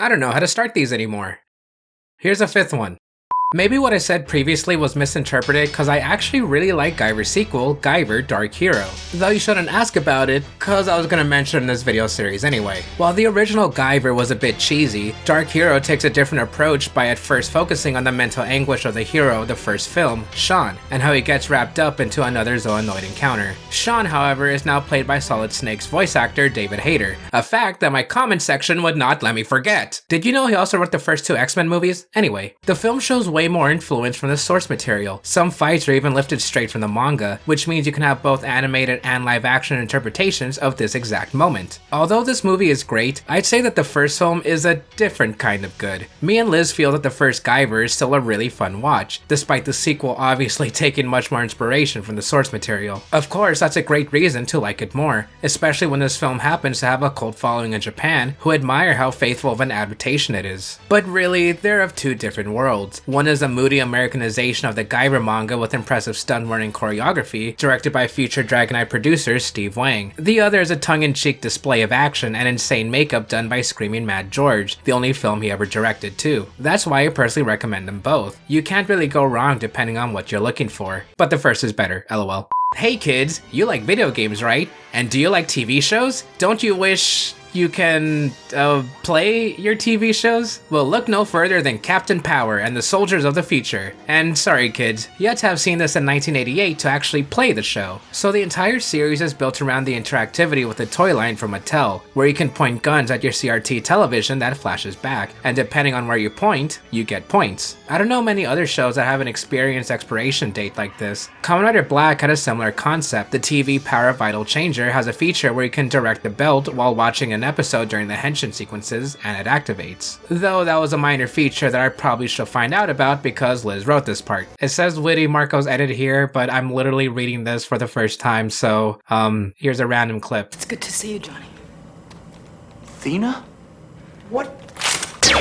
I don't know how to start these anymore. Here's a fifth one. Maybe what I said previously was misinterpreted because I actually really like Guyver's sequel, Guyver Dark Hero. Though you shouldn't ask about it, cause I was gonna mention it in this video series anyway. While the original Guyver was a bit cheesy, Dark Hero takes a different approach by at first focusing on the mental anguish of the hero of the first film, Sean, and how he gets wrapped up into another Zoanoid encounter. Sean, however, is now played by Solid Snake's voice actor David Hayter, a fact that my comment section would not let me forget. Did you know he also wrote the first two X-Men movies? Anyway, the film shows way more influence from the source material. Some fights are even lifted straight from the manga, which means you can have both animated and live action interpretations of this exact moment. Although this movie is great, I'd say that the first film is a different kind of good. Me and Liz feel that the first Guyver is still a really fun watch, despite the sequel obviously taking much more inspiration from the source material. Of course, that's a great reason to like it more, especially when this film happens to have a cult following in Japan who admire how faithful of an adaptation it is. But really, they're of two different worlds. One is a moody Americanization of the Guyver manga with impressive stunt-work and choreography, directed by future Dragon Eye producer Steve Wang. The other is a tongue-in-cheek display of action and insane makeup done by Screaming Mad George, the only film he ever directed too. That's why I personally recommend them both. You can't really go wrong depending on what you're looking for. But the first is better, lol. Hey kids, you like video games, right? And do you like TV shows? Don't you wish you can play your TV shows? Well, look no further than Captain Power and the Soldiers of the Future. And sorry kids, you had to have seen this in 1988 to actually play the show. So the entire series is built around the interactivity with the toy line from Mattel, where you can point guns at your CRT television that flashes back, and depending on where you point, you get points. I don't know many other shows that have an experienced expiration date like this. Kamen Rider Black had a similar concept. The TV Power Vital Changer has a feature where you can direct the belt while watching an episode during the henshin sequences, and it activates. Though that was a minor feature that I probably should find out about because Liz wrote this part. It says witty Marco's edit here, but I'm literally reading this for the first time, so here's a random clip. It's good to see you, Johnny. Athena? What?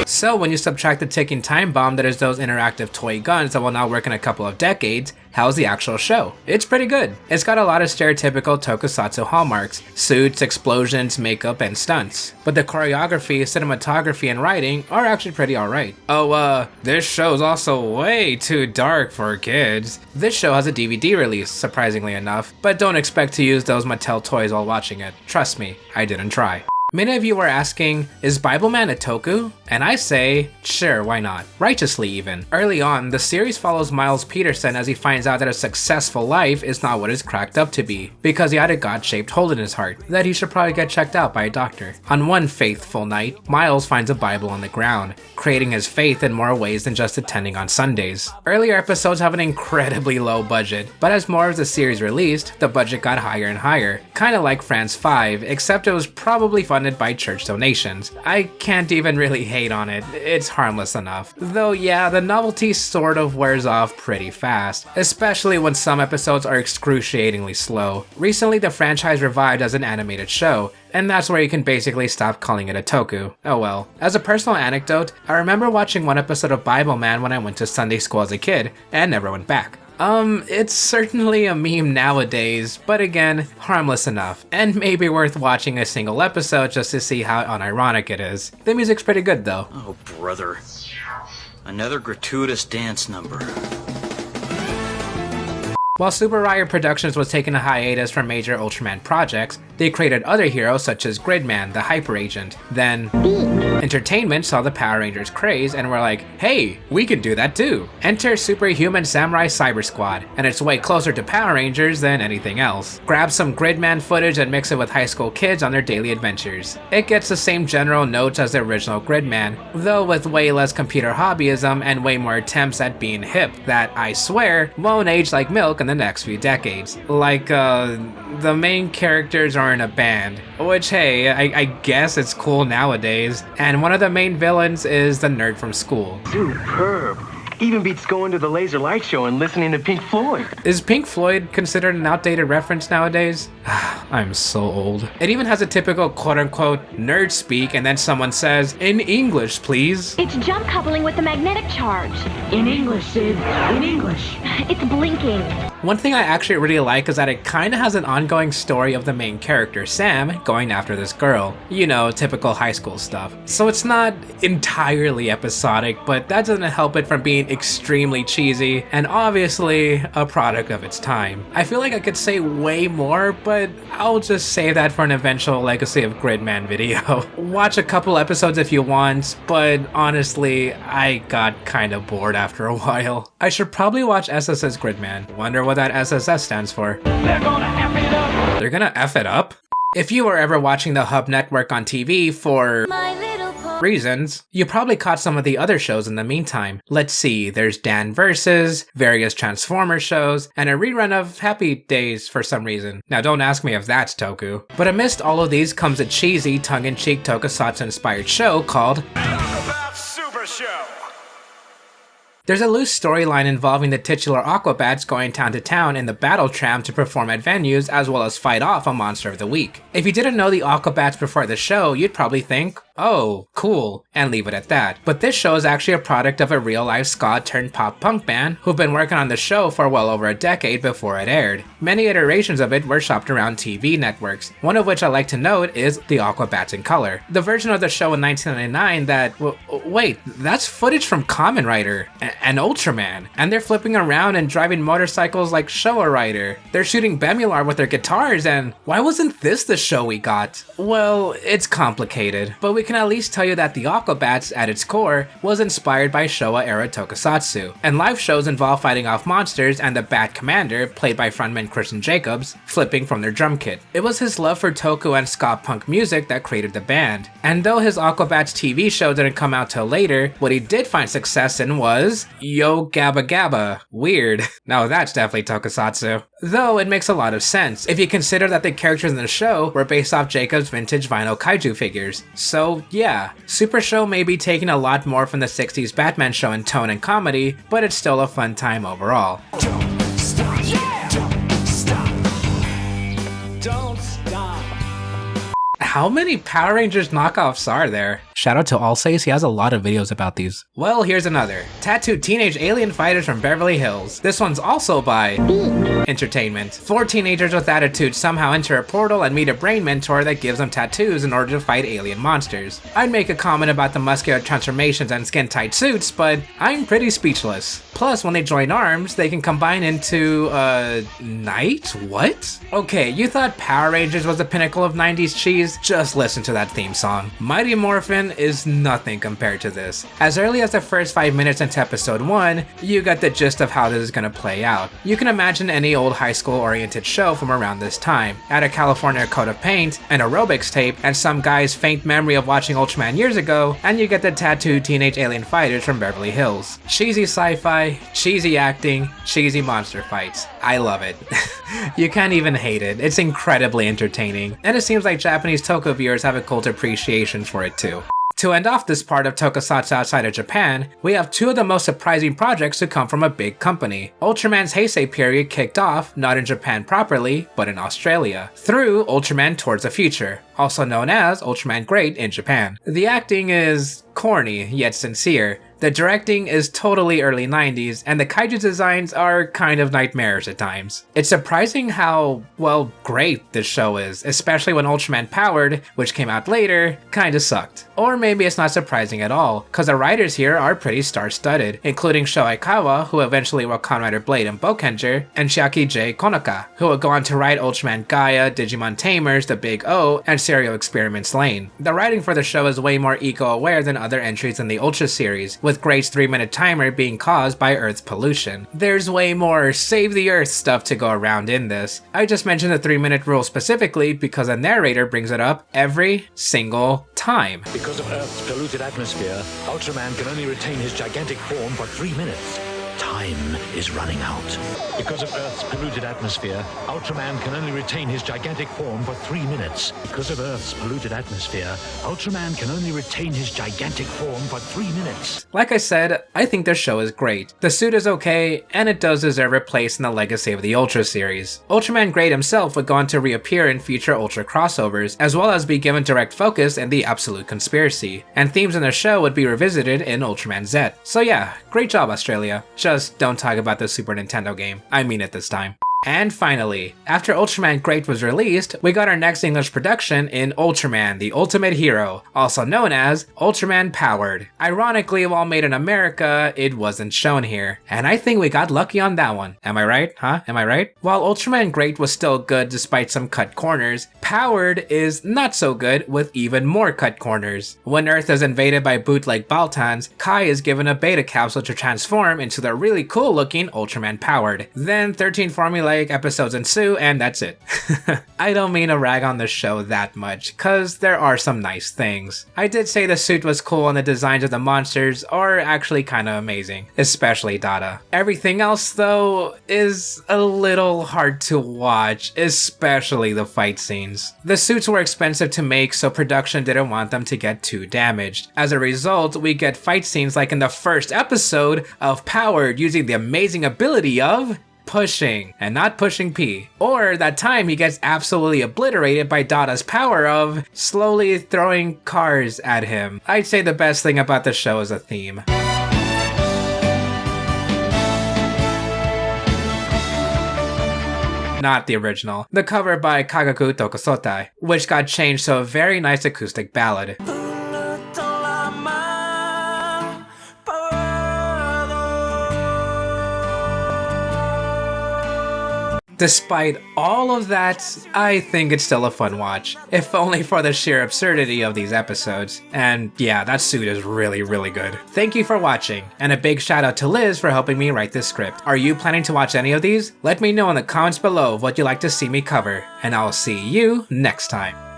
So when you subtract the ticking time bomb that is those interactive toy guns that will now work in a couple of decades, how's the actual show? It's pretty good. It's got a lot of stereotypical Tokusatsu hallmarks: suits, explosions, makeup, and stunts. But the choreography, cinematography, and writing are actually pretty alright. Oh, this show's also way too dark for kids. This show has a DVD release, surprisingly enough, but don't expect to use those Mattel toys while watching it. Trust me, I didn't try. Many of you are asking, is Bibleman a toku? And I say, sure, why not? Righteously even. Early on, the series follows Miles Peterson as he finds out that a successful life is not what it's cracked up to be, because he had a God-shaped hole in his heart, that he should probably get checked out by a doctor. On one faithful night, Miles finds a Bible on the ground, creating his faith in more ways than just attending on Sundays. Earlier episodes have an incredibly low budget, but as more of the series released, the budget got higher and higher, kinda like France 5, except it was probably funded by church donations. I can't even really hate on it, it's harmless enough. Though yeah, the novelty sort of wears off pretty fast, especially when some episodes are excruciatingly slow. Recently the franchise revived as an animated show, and that's where you can basically stop calling it a toku. Oh well. As a personal anecdote, I remember watching one episode of Bibleman when I went to Sunday school as a kid, and never went back. It's certainly a meme nowadays, but again, harmless enough, and maybe worth watching a single episode just to see how unironic it is. The music's pretty good though. Oh, brother. Another gratuitous dance number. While Super Riot Productions was taking a hiatus from major Ultraman projects, they created other heroes such as Gridman, the Hyper Agent. Then, Entertainment saw the Power Rangers craze and were like, hey, we can do that too. Enter Superhuman Samurai Syber-squad, and it's way closer to Power Rangers than anything else. Grab some Gridman footage and mix it with high school kids on their daily adventures. It gets the same general notes as the original Gridman, though with way less computer hobbyism and way more attempts at being hip that, I swear, won't age like milk in the next few decades. Like, the main characters are in a band, which hey, I guess it's cool nowadays, and one of the main villains is the nerd from school. Superb. Even beats going to the laser light show and listening to Pink Floyd. Is Pink Floyd considered an outdated reference nowadays? I'm so old. It even has a typical quote-unquote nerd speak and then someone says, in English please. It's jump coupling with the magnetic charge. In English, Sid. In English. It's blinking. One thing I actually really like is that it kinda has an ongoing story of the main character, Sam, going after this girl. You know, typical high school stuff. So it's not entirely episodic, but that doesn't help it from being extremely cheesy, and obviously a product of its time. I feel like I could say way more, but I'll just save that for an eventual Legacy of Gridman video. Watch a couple episodes if you want, but honestly, I got kinda bored after a while. I should probably watch SSS Gridman. Wonder what that SSS stands for. They're gonna F it up! They're gonna F it up? If you were ever watching the Hub Network on TV for reasons, you probably caught some of the other shows in the meantime. Let's see, there's Dan Versus, various Transformers shows, and a rerun of Happy Days for some reason. Now don't ask me if that's Toku. But amidst all of these comes a cheesy, tongue-in-cheek Tokusatsu-inspired show called Aquabats Super Show. There's a loose storyline involving the titular Aquabats going town to town in the battle tram to perform at venues as well as fight off a monster of the week. If you didn't know the Aquabats before the show, you'd probably think, oh, cool, and leave it at that. But this show is actually a product of a real-life ska turned pop-punk band who've been working on the show for well over a decade before it aired. Many iterations of it were shopped around TV networks, one of which I like to note is the Aquabats in color. The version of the show in 1999 that, wait, that's footage from Kamen Rider and Ultraman, and they're flipping around and driving motorcycles like Showa Rider. They're shooting Bemular with their guitars, and why wasn't this the show we got? Well, it's complicated, but we can at least tell you that the Aquabats, at its core, was inspired by Showa-era Tokusatsu, and live shows involve fighting off monsters and the Bat Commander, played by frontman Christian Jacobs, flipping from their drum kit. It was his love for Toku and ska punk music that created the band, and though his Aquabats TV show didn't come out till later, what he did find success in was Yo Gabba Gabba. Weird. Now that's definitely Tokusatsu. Though it makes a lot of sense, if you consider that the characters in the show were based off Jacob's vintage vinyl kaiju figures. So yeah, Super Show may be taking a lot more from the 60s Batman show in tone and comedy, but it's still a fun time overall. Don't stop. Yeah. Don't stop. Don't stop. How many Power Rangers knockoffs are there? Shout out to Alsace, he has a lot of videos about these. Well, here's another. Tattooed Teenage Alien Fighters from Beverly Hills. This one's also by Entertainment. 4 teenagers with attitude somehow enter a portal and meet a brain mentor that gives them tattoos in order to fight alien monsters. I'd make a comment about the muscular transformations and skin-tight suits, but I'm pretty speechless. Plus, when they join arms, they can combine into, knight? What? Okay, you thought Power Rangers was the pinnacle of 90s cheese? Just listen to that theme song. Mighty Morphin is nothing compared to this. As early as the first 5 minutes into episode 1, you got the gist of how this is gonna play out. You can imagine any old high school oriented show from around this time. Add a California coat of paint, an aerobics tape, and some guy's faint memory of watching Ultraman years ago, and you get the tattooed teenage alien fighters from Beverly Hills. Cheesy sci-fi, cheesy acting, cheesy monster fights. I love it. You can't even hate it. It's incredibly entertaining, and it seems like Japanese Toku viewers have a cult appreciation for it too. To end off this part of Tokusatsu outside of Japan, we have 2 of the most surprising projects to come from a big company. Ultraman's Heisei period kicked off, not in Japan properly, but in Australia, through Ultraman Towards the Future, also known as Ultraman Great in Japan. The acting is corny, yet sincere. The directing is totally early 90s, and the kaiju designs are kind of nightmarish at times. It's surprising how, well, great this show is, especially when Ultraman Powered, which came out later, kinda sucked. Or maybe it's not surprising at all, cause the writers here are pretty star-studded, including Sho Aikawa, who eventually wrote Kamen Rider Blade and Bokenger, and Chiaki J. Konoka, who would go on to write Ultraman Gaia, Digimon Tamers, The Big O, and Serial Experiments Lane. The writing for the show is way more eco-aware than other entries in the Ultra series, with Great's 3-minute timer being caused by Earth's pollution. There's way more save the Earth stuff to go around in this. I just mentioned the 3-minute rule specifically because a narrator brings it up every single time. Because of Earth's polluted atmosphere, Ultraman can only retain his gigantic form for 3 minutes. Time is running out. Because of Earth's polluted atmosphere, Ultraman can only retain his gigantic form for 3 minutes. Because of Earth's polluted atmosphere, Ultraman can only retain his gigantic form for 3 minutes. Like I said, I think this show is great. The suit is okay, and it does deserve a place in the legacy of the Ultra series. Ultraman Great himself would go on to reappear in future Ultra crossovers, as well as be given direct focus in the Absolute Conspiracy, and themes in the show would be revisited in Ultraman Z. So yeah, great job Australia. Show Just don't talk about the Super Nintendo game. I mean it this time. And finally, after Ultraman Great was released, we got our next English production in Ultraman, the Ultimate Hero, also known as Ultraman Powered. Ironically, while made in America, it wasn't shown here, and I think we got lucky on that one. Am I right? Huh? Am I right? While Ultraman Great was still good despite some cut corners, Powered is not so good with even more cut corners. When Earth is invaded by bootleg Baltans, Kai is given a beta capsule to transform into the really cool looking Ultraman Powered. Then 13 formulaic episodes ensue, and that's it. I don't mean to rag on the show that much, cause there are some nice things. I did say the suit was cool and the designs of the monsters are actually kinda amazing, especially Dada. Everything else though is a little hard to watch, especially the fight scenes. The suits were expensive to make, so production didn't want them to get too damaged. As a result, we get fight scenes like in the first episode of Powered using the amazing ability of pushing, and not pushing P. Or that time he gets absolutely obliterated by Dada's power of slowly throwing cars at him. I'd say the best thing about the show is the theme. Not the original. The cover by Kagaku Tokusotai, which got changed to a very nice acoustic ballad. Despite all of that, I think it's still a fun watch, if only for the sheer absurdity of these episodes. And yeah, that suit is really, really good. Thank you for watching, and a big shout out to Liz for helping me write this script. Are you planning to watch any of these? Let me know in the comments below what you'd like to see me cover, and I'll see you next time.